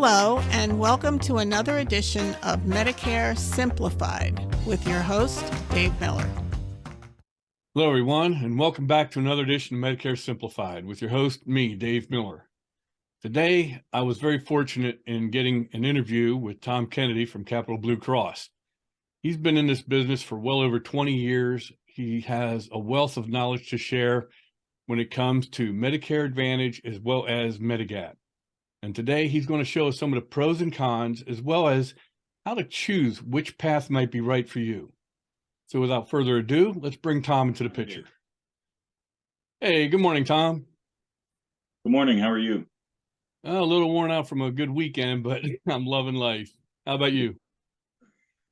Hello, and welcome to another edition of Medicare Simplified with your host, Dave Miller. Hello, everyone, and welcome back to another edition of Medicare Simplified with your host, me, Dave Miller. Today, I was very fortunate in getting an interview with Tom Kennedy from Capital Blue Cross. He's been in this business for well over 20 years. He has a wealth of knowledge to share when it comes to Medicare Advantage as well as Medigap. And today he's going to show us some of the pros and cons, as well as how to choose which path might be right for you. So without further ado, let's bring Tom into the picture. Hey, good morning, Tom. Good morning. How are you? A little worn out from a good weekend, but I'm loving life. How about you?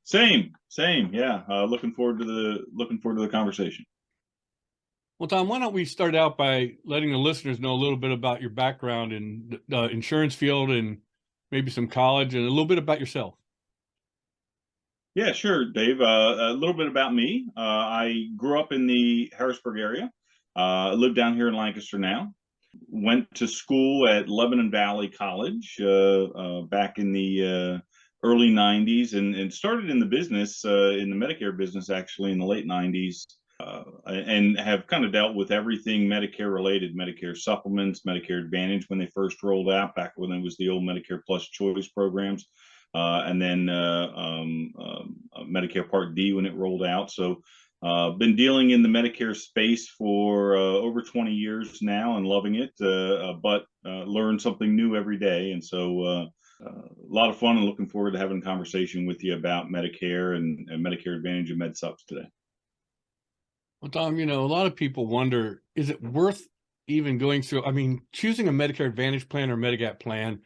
Same. Yeah. Looking forward to the conversation. Well, Tom, why don't we start out by letting the listeners know a little bit about your background in the insurance field and maybe some college and a little bit about yourself. Yeah, sure, Dave. A little bit about me. I grew up in the Harrisburg area. I live down here in Lancaster now. Went to school at Lebanon Valley College back in the early 90s and started in the business, in the Medicare business, actually in the late 90s. And have kind of dealt with everything Medicare related, Medicare supplements, Medicare Advantage when they first rolled out, back when it was the old Medicare Plus Choice programs, and then Medicare Part D when it rolled out. So been dealing in the Medicare space for over 20 years now and loving it, but learn something new every day. And so a lot of fun and looking forward to having a conversation with you about Medicare and Medicare Advantage and Med Subs today. Well, Tom, a lot of people wonder, is it worth even going through? Choosing a Medicare Advantage plan or Medigap plan,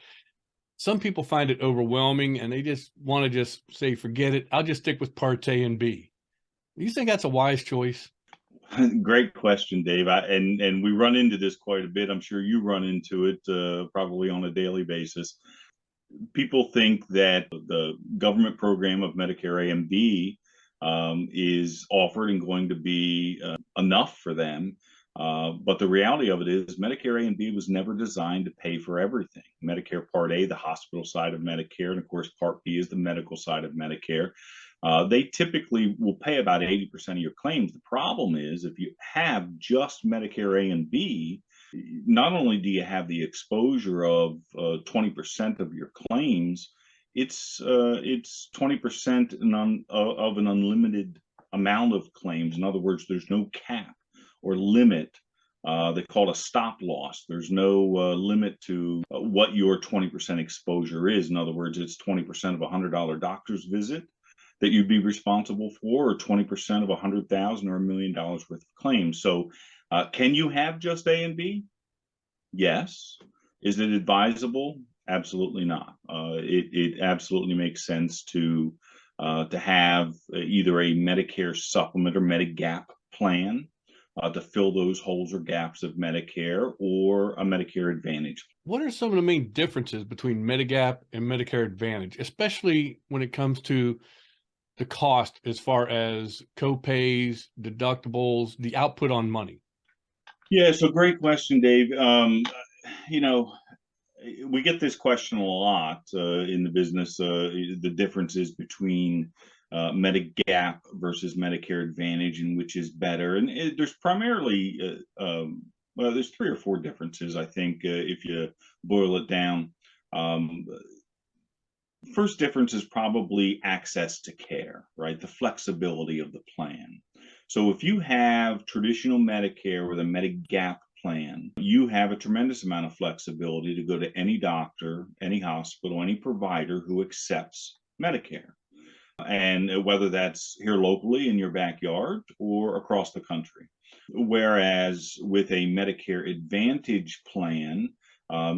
some people find it overwhelming and they just want to just say, forget it. I'll just stick with Part A and B. Do you think that's a wise choice? Great question, Dave. And we run into this quite a bit. I'm sure you run into it probably on a daily basis. People think that the government program of Medicare A and B is offered and going to be enough for them. But the reality of it is Medicare A and B was never designed to pay for everything. Medicare Part A, the hospital side of Medicare, and of course Part B is the medical side of Medicare. They typically will pay about 80% of your claims. The problem is if you have just Medicare A and B, not only do you have the exposure of 20% of your claims, it's 20% of an unlimited amount of claims. In other words, there's no cap or limit. They call it a stop loss. There's no limit to what your 20% exposure is. In other words, it's 20% of a $100 doctor's visit that you'd be responsible for, or 20% of $100,000 or $1 million worth of claims. So can you have just A and B? Yes. Is it advisable? Absolutely not. It absolutely makes sense to have either a Medicare supplement or Medigap plan to fill those holes or gaps of Medicare, or a Medicare Advantage. What are some of the main differences between Medigap and Medicare Advantage, especially when it comes to the cost as far as co-pays, deductibles, the output on money? Yeah, so great question, Dave. We get this question a lot in the business, the differences between Medigap versus Medicare Advantage and which is better. And there's primarily, there's 3 or 4 differences, I think, if you boil it down. First difference is probably access to care, right? The flexibility of the plan. So if you have traditional Medicare with a Medigap plan, you have a tremendous amount of flexibility to go to any doctor, any hospital, any provider who accepts Medicare. And whether that's here locally in your backyard or across the country. Whereas with a Medicare Advantage plan,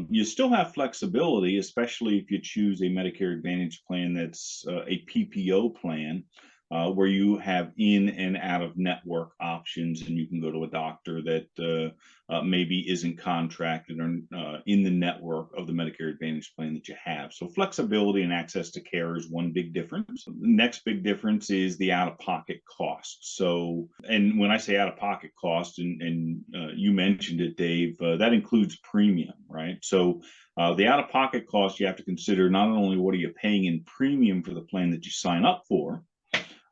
you still have flexibility, especially if you choose a Medicare Advantage plan that's a PPO plan, where you have in and out of network options, and you can go to a doctor that maybe isn't contracted or in the network of the Medicare Advantage plan that you have. So flexibility and access to care is one big difference. The next big difference is the out-of-pocket cost. So, and when I say out-of-pocket cost, and you mentioned it, Dave, that includes premium, right? So the out-of-pocket cost, you have to consider not only what are you paying in premium for the plan that you sign up for,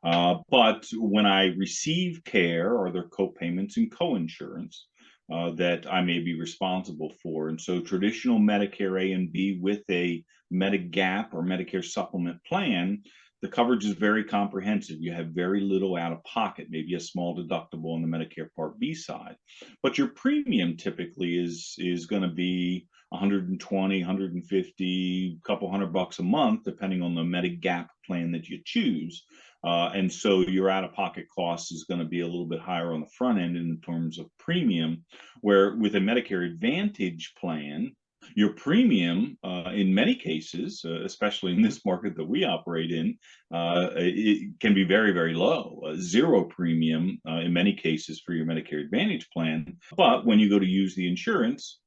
but when I receive care, are there co-payments and co-insurance that I may be responsible for? And so traditional Medicare A and B with a Medigap or Medicare supplement plan, the coverage is very comprehensive. You have very little out of pocket, maybe a small deductible on the Medicare Part B side. But your premium typically is going to be 120, 150, couple $100 a month, depending on the Medigap plan that you choose. And so your out-of-pocket cost is going to be a little bit higher on the front end in terms of premium, where with a Medicare Advantage plan, your premium in many cases, especially in this market that we operate in, it can be very, very low, zero premium in many cases for your Medicare Advantage plan. But when you go to use the insurance,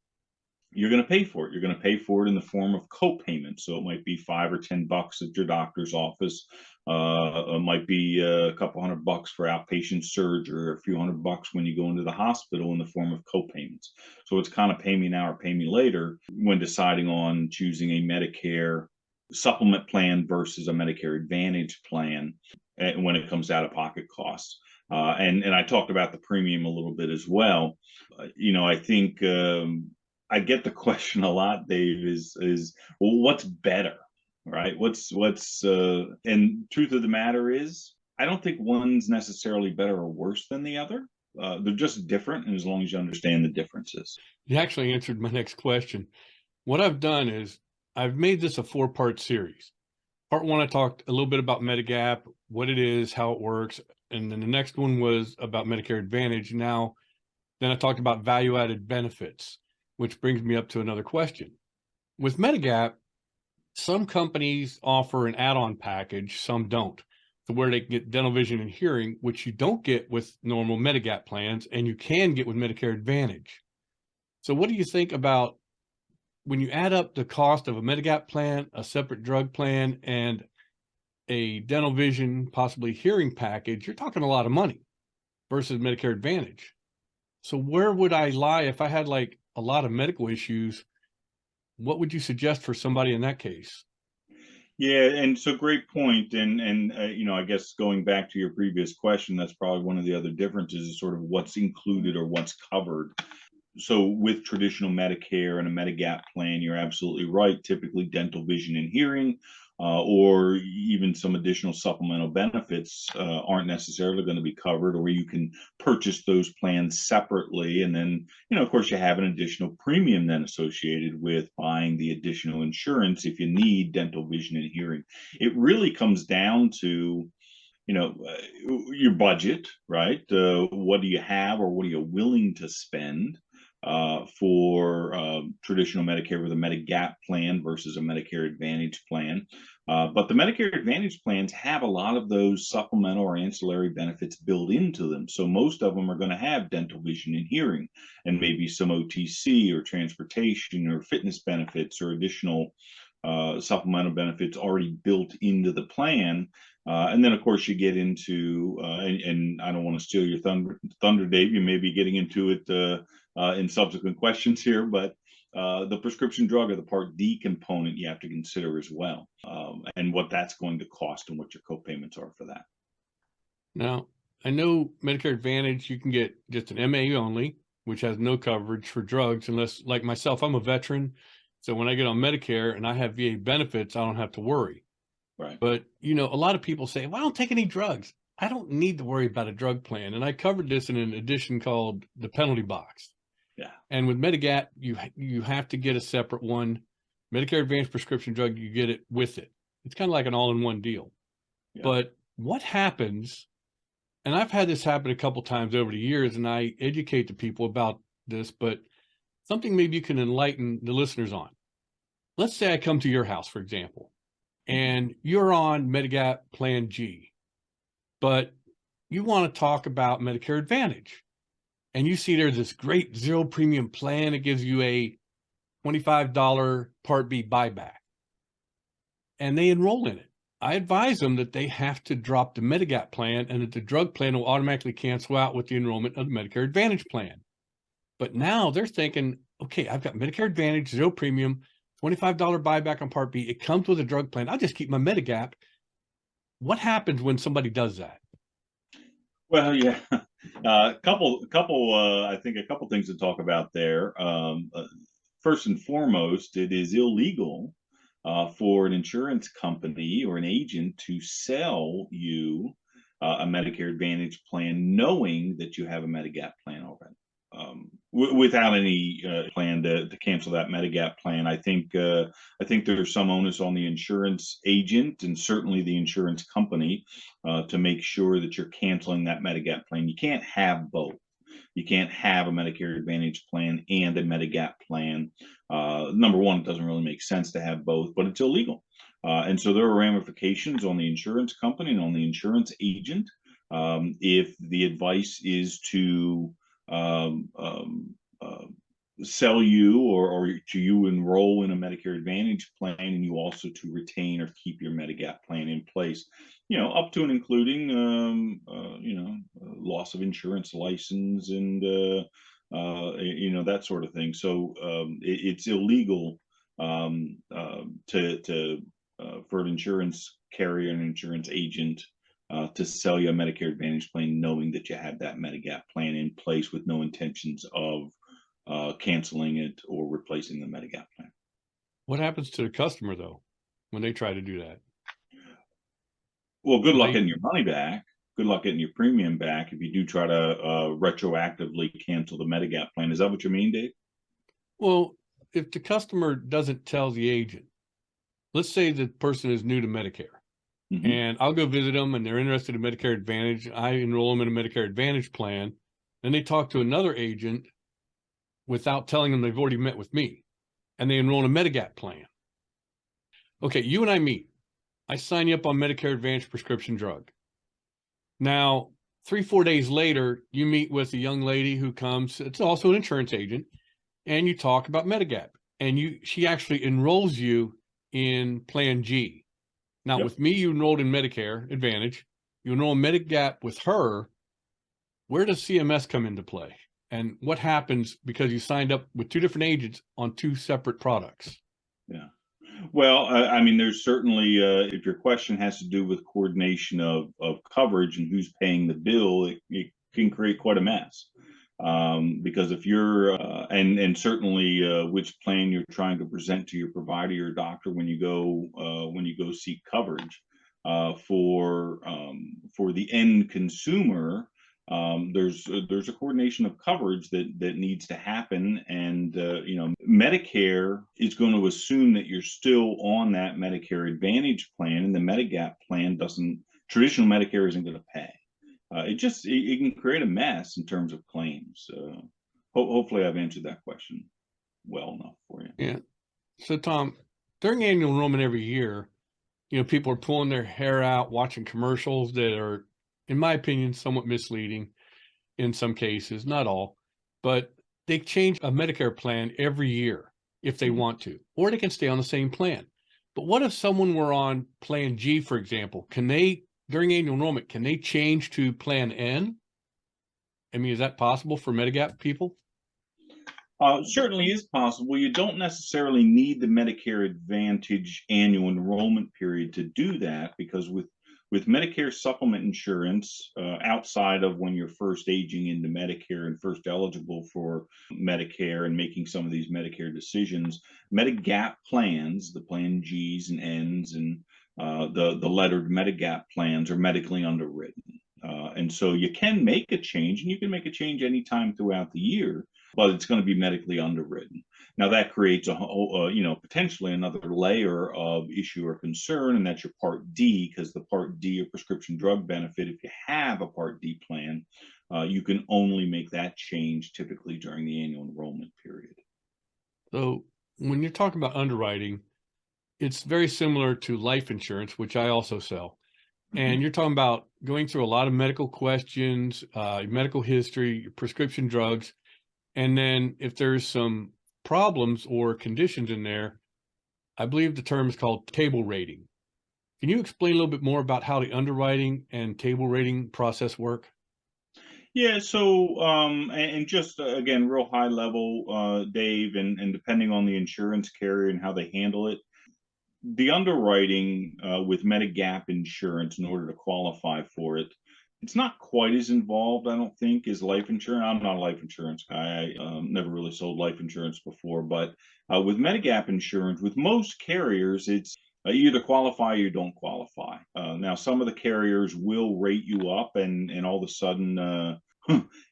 you're going to pay for it. You're going to pay for it in the form of co-payments. So it might be $5 or $10 at your doctor's office. It might be a couple $100 for outpatient surgery, or a few $100 when you go into the hospital in the form of co-payments. So it's kind of pay me now or pay me later when deciding on choosing a Medicare supplement plan versus a Medicare Advantage plan when it comes out of pocket costs. And I talked about the premium a little bit as well. I think I get the question a lot, Dave, is well, what's better, right? And truth of the matter is, I don't think one's necessarily better or worse than the other. They're just different, and as long as you understand the differences. You actually answered my next question. What I've done is I've made this a 4-part series. Part 1, I talked a little bit about Medigap, what it is, how it works. And then the next one was about Medicare Advantage. Then I talked about value-added benefits, which brings me up to another question. With Medigap, some companies offer an add-on package, some don't, to where they get dental, vision, and hearing, which you don't get with normal Medigap plans, and you can get with Medicare Advantage. So what do you think about when you add up the cost of a Medigap plan, a separate drug plan, and a dental, vision, possibly hearing package? You're talking a lot of money versus Medicare Advantage. So where would I lie if I had like a lot of medical issues? What would you suggest for somebody in that case? Yeah, and so great point. And I guess going back to your previous question, that's probably one of the other differences is sort of what's included or what's covered. So with traditional Medicare and a Medigap plan, you're absolutely right. Typically dental, vision, and hearing, or even some additional supplemental benefits aren't necessarily going to be covered, or you can purchase those plans separately. And then, of course, you have an additional premium then associated with buying the additional insurance if you need dental, vision, and hearing. It really comes down to your budget, right? What do you have, or what are you willing to spend for traditional Medicare with a Medigap plan versus a Medicare Advantage plan? But the Medicare Advantage plans have a lot of those supplemental or ancillary benefits built into them. So most of them are going to have dental, vision, and hearing, and maybe some OTC or transportation or fitness benefits or additional supplemental benefits already built into the plan. And then, of course, you get into, and I don't want to steal your thunder, Dave. You may be getting into it in subsequent questions here, but the prescription drug or the Part D component you have to consider as well, and what that's going to cost and what your co-payments are for that. Now, I know Medicare Advantage, you can get just an MA only, which has no coverage for drugs, unless, like myself, I'm a veteran. So when I get on Medicare and I have VA benefits, I don't have to worry. Right. But, a lot of people say, well, I don't take any drugs. I don't need to worry about a drug plan. And I covered this in an edition called The Penalty Box. Yeah. And with Medigap, you have to get a separate one. Medicare Advantage prescription drug, you get it with it. It's kind of like an all-in-one deal. Yeah. But what happens, and I've had this happen a couple times over the years, and I educate the people about this, but something maybe you can enlighten the listeners on. Let's say I come to your house, for example, and you're on Medigap Plan G, but you want to talk about Medicare Advantage. And you see there's this great zero premium plan. It gives you a $25 Part B buyback, and they enroll in it. I advise them that they have to drop the Medigap plan and that the drug plan will automatically cancel out with the enrollment of the Medicare Advantage plan. But now they're thinking, okay, I've got Medicare Advantage, 0 premium, $25 buyback on Part B. It comes with a drug plan. I'll just keep my Medigap. What happens when somebody does that? Well, yeah, I think a couple things to talk about there. First and foremost, it is illegal for an insurance company or an agent to sell you a Medicare Advantage plan, knowing that you have a Medigap plan already. Without any plan to cancel that Medigap plan. I think there's some onus on the insurance agent and certainly the insurance company to make sure that you're canceling that Medigap plan. You can't have both. You can't have a Medicare Advantage plan and a Medigap plan. Number one, it doesn't really make sense to have both, but it's illegal. And so there are ramifications on the insurance company and on the insurance agent if the advice is to sell you or to you enroll in a Medicare Advantage plan and you also to retain or keep your Medigap plan in place, up to and including, loss of insurance license and, that sort of thing. So it's illegal for an insurance carrier and insurance agent to sell you a Medicare Advantage plan, knowing that you have that Medigap plan in place with no intentions of canceling it or replacing the Medigap plan. What happens to the customer, though, when they try to do that? Well, good luck getting your money back. Good luck getting your premium back if you do try to retroactively cancel the Medigap plan. Is that what you mean, Dave? Well, if the customer doesn't tell the agent, let's say the person is new to Medicare, and I'll go visit them and they're interested in Medicare Advantage. I enroll them in a Medicare Advantage plan, and they talk to another agent without telling them they've already met with me, and they enroll in a Medigap plan. Okay, you and I meet. I sign you up on Medicare Advantage prescription drug. Now, 3-4 days later, you meet with a young lady who comes, it's also an insurance agent, and you talk about Medigap, and she actually enrolls you in Plan G. Now, Yep. with me, you enrolled in Medicare Advantage. You enroll in Medigap with her. Where does CMS come into play? And what happens because you signed up with 2 different agents on 2 separate products? Yeah. Well, I mean, there's certainly, if your question has to do with coordination of coverage and who's paying the bill, it can create quite a mess. Because if you're, and certainly which plan you're trying to present to your provider, your doctor, when you go seek coverage for the end consumer. There's a coordination of coverage that needs to happen, and Medicare is going to assume that you're still on that Medicare Advantage plan, and the Medigap plan traditional Medicare isn't going to pay. It can create a mess in terms of claims. Hopefully I've answered that question well enough for you. Yeah. So Tom, during annual enrollment every year, people are pulling their hair out, watching commercials that are, in my opinion, somewhat misleading in some cases, not all, but they change a Medicare plan every year if they want to, or they can stay on the same plan. But what if someone were on Plan G, for example? Can they, during annual enrollment, can they change to Plan N? I mean, is that possible for Medigap people? Certainly is possible. You don't necessarily need the Medicare Advantage annual enrollment period to do that, because with Medicare supplement insurance, outside of when you're first aging into Medicare and first eligible for Medicare and making some of these Medicare decisions, Medigap plans, the Plan Gs and Ns and the lettered Medigap plans are medically underwritten. And so you can make a change, and you can make a change anytime throughout the year, but it's going to be medically underwritten. Now that creates potentially another layer of issue or concern, and that's your Part D, because the Part D or prescription drug benefit, if you have a Part D plan, you can only make that change typically during the annual enrollment period. So when you're talking about underwriting, it's very similar to life insurance, which I also sell. And you're talking about going through a lot of medical questions, medical history, prescription drugs. And then if there's some problems or conditions in there. I believe the term is called table rating. Can you explain a little bit more about how the underwriting and table rating process work? Yeah, so and just again, real high level, Dave, and depending on the insurance carrier and how they handle it, the underwriting with Medigap insurance in order to qualify for it, it's not quite as involved, I don't think, as life insurance. I'm not a life insurance guy. I never really sold life insurance before, but with Medigap insurance, with most carriers, it's you either qualify or you don't qualify. Now, some of the carriers will rate you up, and all of a sudden,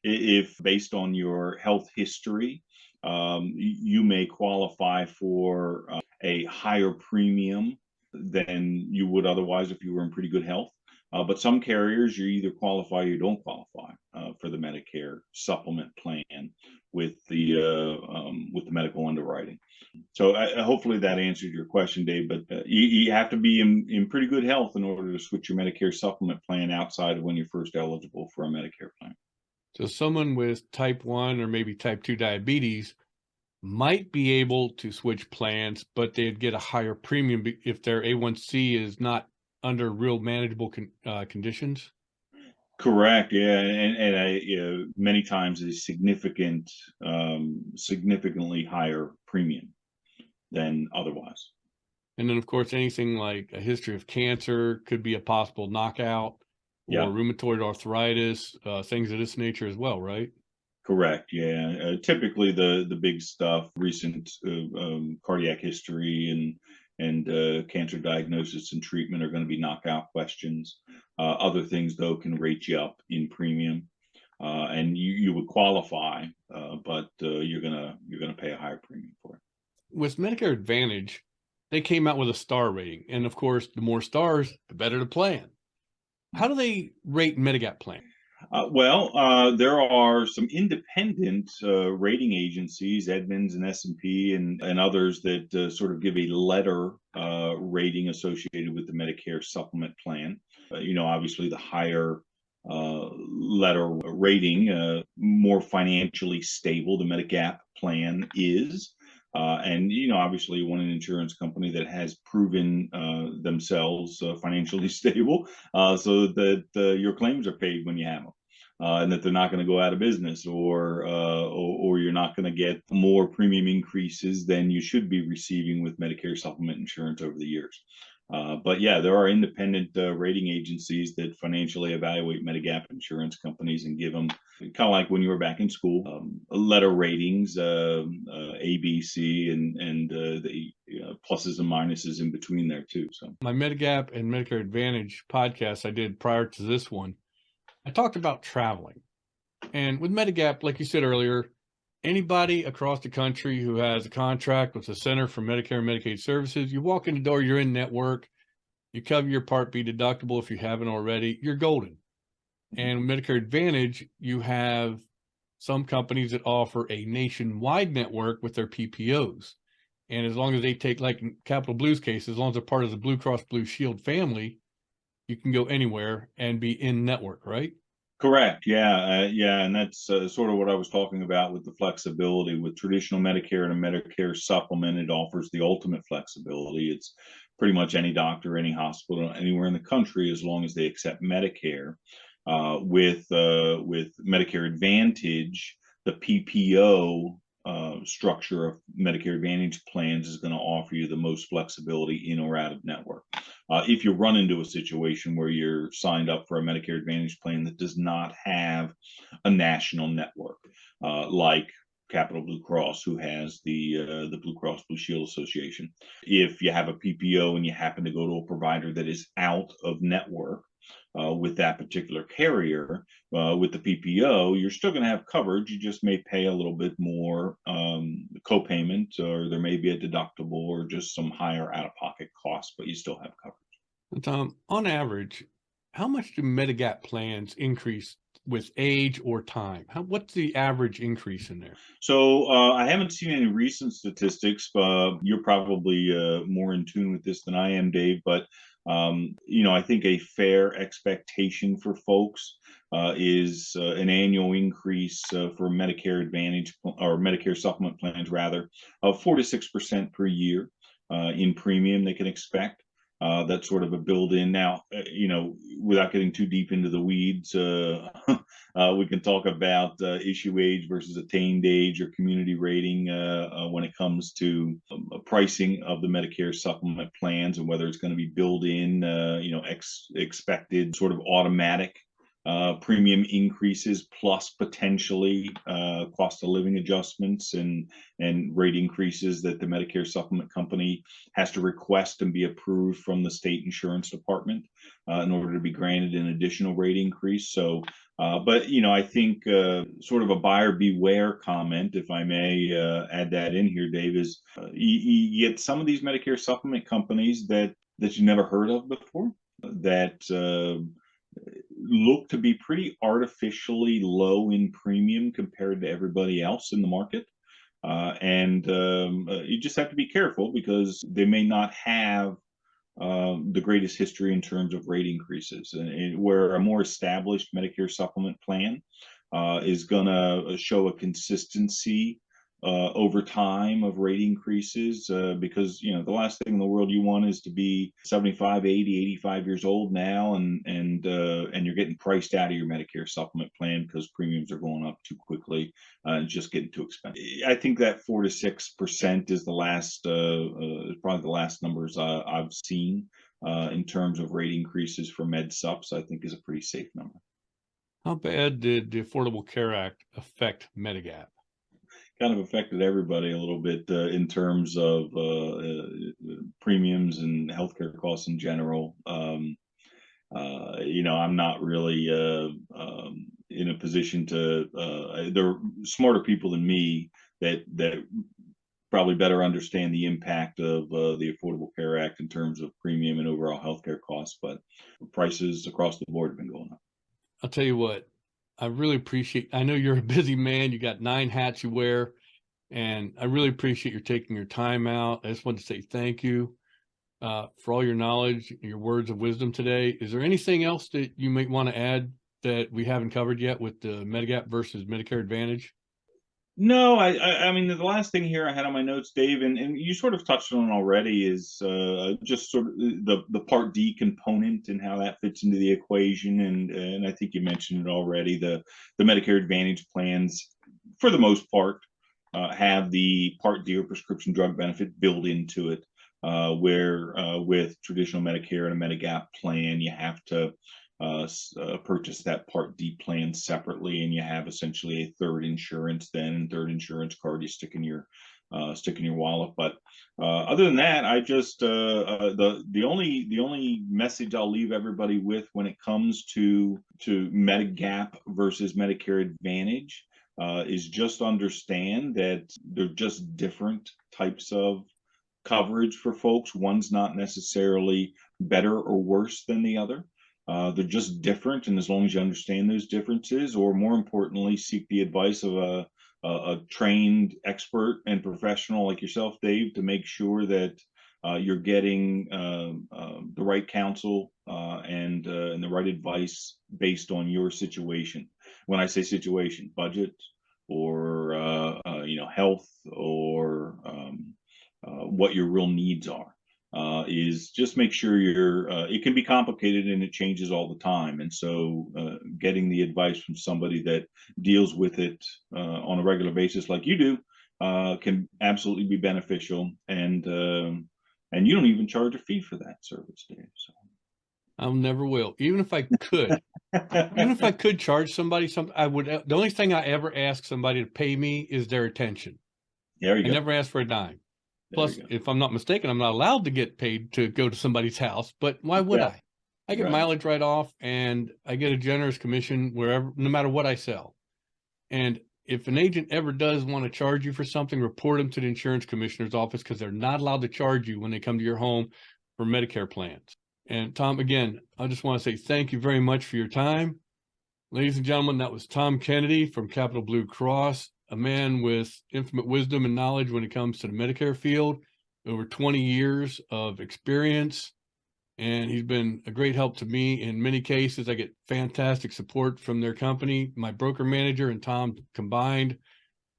if based on your health history, you may qualify for a higher premium than you would otherwise if you were in pretty good health. But some carriers, you either qualify or you don't qualify for the Medicare supplement plan with the medical underwriting. So hopefully that answered your question, Dave. But you have to be in pretty good health in order to switch your Medicare supplement plan outside of when you're first eligible for a Medicare plan. So someone with type 1 or maybe type 2 diabetes might be able to switch plans, but they'd get a higher premium if their A1C is not under real manageable conditions. Correct. Yeah, and many times a significantly higher premium than otherwise. And then, of course, anything like a history of cancer could be a possible knockout, or Yeah, rheumatoid arthritis, things of this nature as well, right? correct. Yeah, typically the big stuff, recent cardiac history and cancer diagnosis and treatment are going to be knockout questions. Other things though can rate you up in premium, and you would qualify, but you're gonna pay a higher premium for it. With Medicare Advantage, they came out with a star rating. And of course, the more stars, the better the plan. How do they rate Medigap plan? There are some independent rating agencies, Edmunds and S&P and others that sort of give a letter rating associated with the Medicare supplement plan. Obviously, the higher letter rating, more financially stable the Medigap plan is. And obviously, you want an insurance company that has proven themselves financially stable, so that your claims are paid when you have them, and that they're not going to go out of business, or you're not going to get more premium increases than you should be receiving with Medicare supplement insurance over the years. But yeah, there are independent rating agencies that financially evaluate Medigap insurance companies and give them, kind of like when you were back in school, letter ratings, A, B, C, and the pluses and minuses in between there too. So My Medigap and Medicare Advantage podcast I did prior to this one, I talked about traveling. And with Medigap, like you said earlier, anybody across the country who has a contract with the Center for Medicare and Medicaid Services, you walk in the door, you're in network, you cover your Part B deductible if you haven't already, you're golden. And with Medicare Advantage, you have some companies that offer a nationwide network with their PPOs. And as long as they take, like in Capital Blue's case, as long as they're part of the Blue Cross Blue Shield family, you can go anywhere and be in network, right? correct. Yeah, and that's sort of what I was talking about with the flexibility with traditional Medicare and a Medicare supplement. It offers the ultimate flexibility. It's pretty much any doctor, any hospital, anywhere in the country, as long as they accept Medicare. With Medicare Advantage, the PPO structure of Medicare Advantage plans is going to offer you the most flexibility in or out of network. If you run into a situation where you're signed up for a Medicare Advantage plan that does not have a national network, like Capital Blue Cross, who has the Blue Cross Blue Shield Association. If you have a PPO and you happen to go to a provider that is out of network, with that particular carrier, with the PPO, you're still going to have coverage. You just may pay a little bit more copayment, or there may be a deductible or just some higher out-of-pocket costs, but you still have coverage. And Tom, on average, how much do Medigap plans increase with age or time? What's the average increase in there? So I haven't seen any recent statistics. You're probably more in tune with this than I am, Dave. But I think a fair expectation for folks is an annual increase for Medicare Advantage or Medicare supplement plans, rather, of 4 to 6% per year in premium they can expect. That's sort of a build-in. Now, without getting too deep into the weeds, we can talk about issue age versus attained age or community rating when it comes to pricing of the Medicare supplement plans and whether it's going to be built in, expected sort of automatic premium increases plus potentially cost of living adjustments and rate increases that the Medicare supplement company has to request and be approved from the state insurance department in order to be granted an additional rate increase. So, but I think sort of a buyer beware comment, if I may add that in here, Dave, is you get some of these Medicare supplement companies that you never heard of before that look to be pretty artificially low in premium compared to everybody else in the market. And you just have to be careful because they may not have the greatest history in terms of rate increases. And where a more established Medicare supplement plan is going to show a consistency over time of rate increases because the last thing in the world you want is to be 75, 80, 85 years old now and you're getting priced out of your Medicare supplement plan because premiums are going up too quickly and just getting too expensive. I think that 4 to 6% is the last probably the last numbers I've seen in terms of rate increases for med subs. I think is a pretty safe number. How bad did the Affordable Care Act affect Medigap? Kind of affected everybody a little bit in terms of premiums and healthcare costs in general. I'm not really in a position to. There are smarter people than me that probably better understand the impact of the Affordable Care Act in terms of premium and overall healthcare costs. But prices across the board have been going up. I'll tell you what. I really appreciate, I know you're a busy man. You got 9 hats you wear, and I really appreciate you taking your time out. I just want to say thank you for all your knowledge, your words of wisdom today. Is there anything else that you might want to add that we haven't covered yet with the Medigap versus Medicare Advantage? No, I mean, the last thing here I had on my notes, Dave, and you sort of touched on it already, is just sort of the Part D component and how that fits into the equation. And I think you mentioned it already. The Medicare Advantage plans, for the most part, have the Part D or prescription drug benefit built into it, where with traditional Medicare and a Medigap plan, you have to purchase that Part D plan separately, and you have essentially a third insurance card you stick in your wallet. But other than that, I just the only message I'll leave everybody with when it comes to Medigap versus Medicare Advantage is just understand that they're just different types of coverage for folks. One's not necessarily better or worse than the other. They're just different, and as long as you understand those differences, or more importantly, seek the advice of a trained expert and professional like yourself, Dave, to make sure that you're getting the right counsel and the right advice based on your situation. When I say situation, budget or health or what your real needs are. Is just make sure it can be complicated and it changes all the time. And so getting the advice from somebody that deals with it on a regular basis like you do can absolutely be beneficial. And you don't even charge a fee for that service, Dave. So I never will. Even if I could, even if I could charge somebody something, I would. The only thing I ever ask somebody to pay me is their attention. There you go. I never ask for a dime. Plus, if I'm not mistaken, I'm not allowed to get paid to go to somebody's house, but why would I? I get mileage right off, and I get a generous commission wherever, no matter what I sell. And if an agent ever does want to charge you for something, report them to the insurance commissioner's office, because they're not allowed to charge you when they come to your home for Medicare plans. And Tom, again, I just want to say thank you very much for your time. Ladies and gentlemen, that was Tom Kennedy from Capital Blue Cross, a man with infinite wisdom and knowledge when it comes to the Medicare field, over 20 years of experience. and he's been a great help to me in many cases. I get fantastic support from their company. My broker manager and Tom combined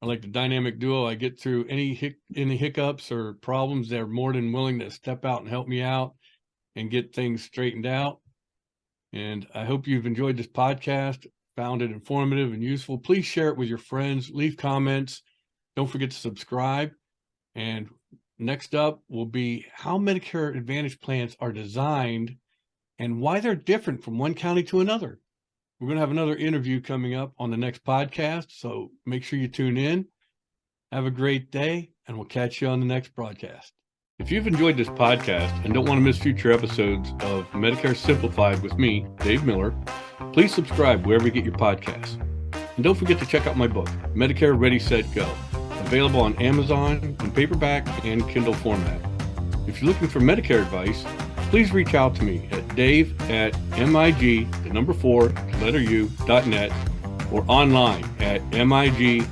are like the dynamic duo. I get through any hiccups or problems. They're more than willing to step out and help me out and get things straightened out. And I hope you've enjoyed this podcast, found it informative and useful. Please share it with your friends, leave comments. Don't forget to subscribe. And next up will be how Medicare Advantage plans are designed and why they're different from one county to another. We're going to have another interview coming up on the next podcast, so make sure you tune in. Have a great day, and we'll catch you on the next broadcast. If you've enjoyed this podcast and don't want to miss future episodes of Medicare Simplified with me, Dave Miller, please subscribe wherever you get your podcasts. And don't forget to check out my book, Medicare Ready, Set, Go, available on Amazon in paperback and Kindle format. If you're looking for Medicare advice, please reach out to me at dave@mig4u.net or online at mig4u.net.